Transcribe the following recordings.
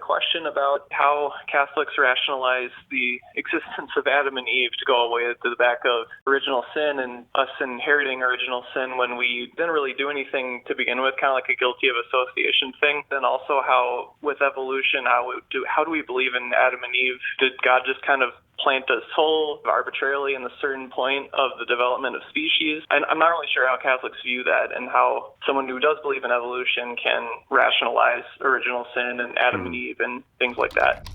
question about how Catholics rationalize the existence of Adam and Eve to go away to the back of original sin and us inheriting original sin when we didn't really do anything to begin with, kind of like a guilty of association thing. Then also how with evolution, how do we believe in Adam and Eve? Did God just kind of plant a soul arbitrarily in a certain point of the development of species? And I'm not really sure how Catholics view that and how someone who does believe in evolution can rationalize original sin and Adam and Eve and things like that.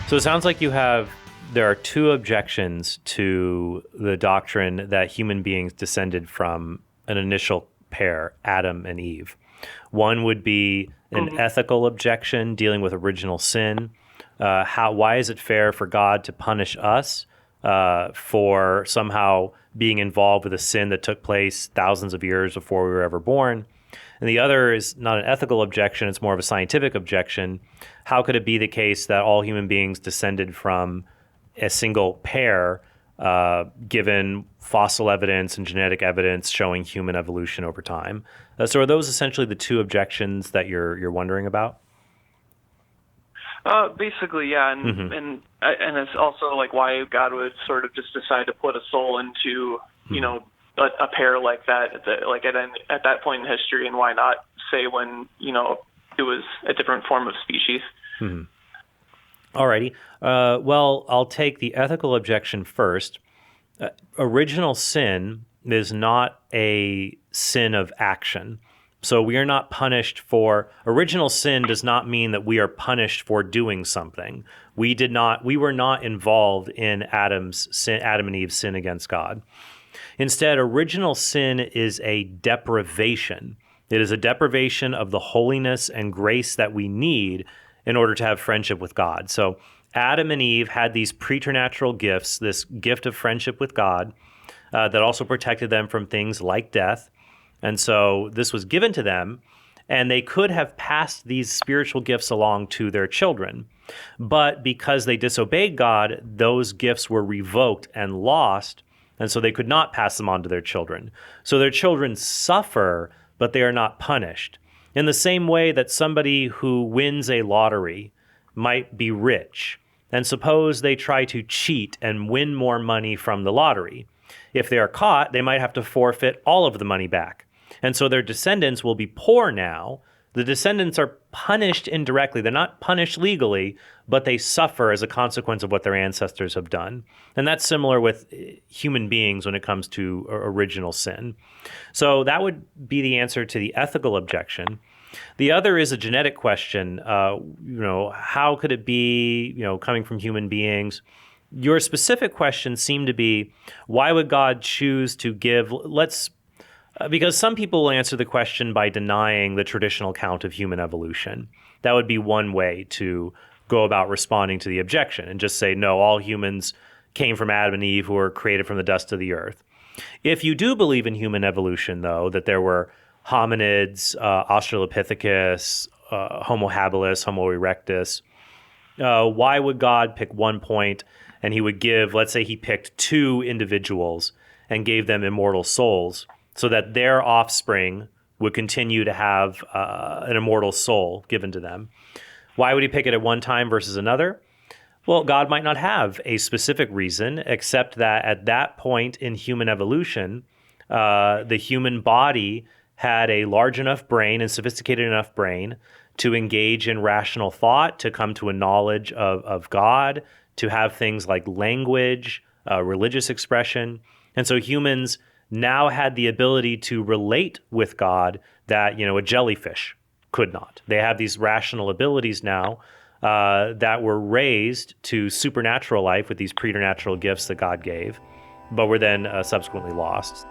So it sounds like there are two objections to the doctrine that human beings descended from an initial pair, Adam and Eve. One would be an ethical objection dealing with original sin. Why is it fair for God to punish us for somehow being involved with a sin that took place thousands of years before we were ever born? And the other is not an ethical objection, it's more of a scientific objection. How could it be the case that all human beings descended from a single pair, given fossil evidence and genetic evidence showing human evolution over time? So are those essentially the two objections that you're wondering about? Basically, yeah, and it's also like why God would sort of just decide to put a soul into a pair like that at that point in history, and why not say when it was a different form of species. Alrighty. Well, I'll take the ethical objection first. Original sin is not a sin of action. So we are not punished for original sin does not mean that we are punished for doing something. We were not involved in Adam and Eve's sin against God. Instead, original sin is a deprivation. It is a deprivation of the holiness and grace that we need in order to have friendship with God. So Adam and Eve had these preternatural gifts, this gift of friendship with God, that also protected them from things like death. And so this was given to them, and they could have passed these spiritual gifts along to their children. But because they disobeyed God, those gifts were revoked and lost, and so they could not pass them on to their children. So their children suffer, but they are not punished. In the same way that somebody who wins a lottery might be rich, and suppose they try to cheat and win more money from the lottery. If they are caught, they might have to forfeit all of the money back. And so their descendants will be poor now. The descendants are punished indirectly. They're not punished legally, but they suffer as a consequence of what their ancestors have done. And that's similar with human beings when it comes to original sin. So that would be the answer to the ethical objection. The other is a genetic question. How could it be, coming from human beings? Your specific question seemed to be, why would God choose to give, because some people will answer the question by denying the traditional account of human evolution. That would be one way to go about responding to the objection and just say, no, all humans came from Adam and Eve who were created from the dust of the earth. If you do believe in human evolution, though, that there were hominids, Australopithecus, Homo habilis, Homo erectus, why would God pick one point and he would give, let's say he picked two individuals and gave them immortal souls so that their offspring would continue to have an immortal soul given to them? Why would he pick it at one time versus another? Well, God might not have a specific reason, except that at that point in human evolution, the human body had a large enough brain and sophisticated enough brain to engage in rational thought, to come to a knowledge of God, to have things like language, religious expression. And so humans now had the ability to relate with God that, a jellyfish could not. They have these rational abilities now that were raised to supernatural life with these preternatural gifts that God gave, but were then subsequently lost.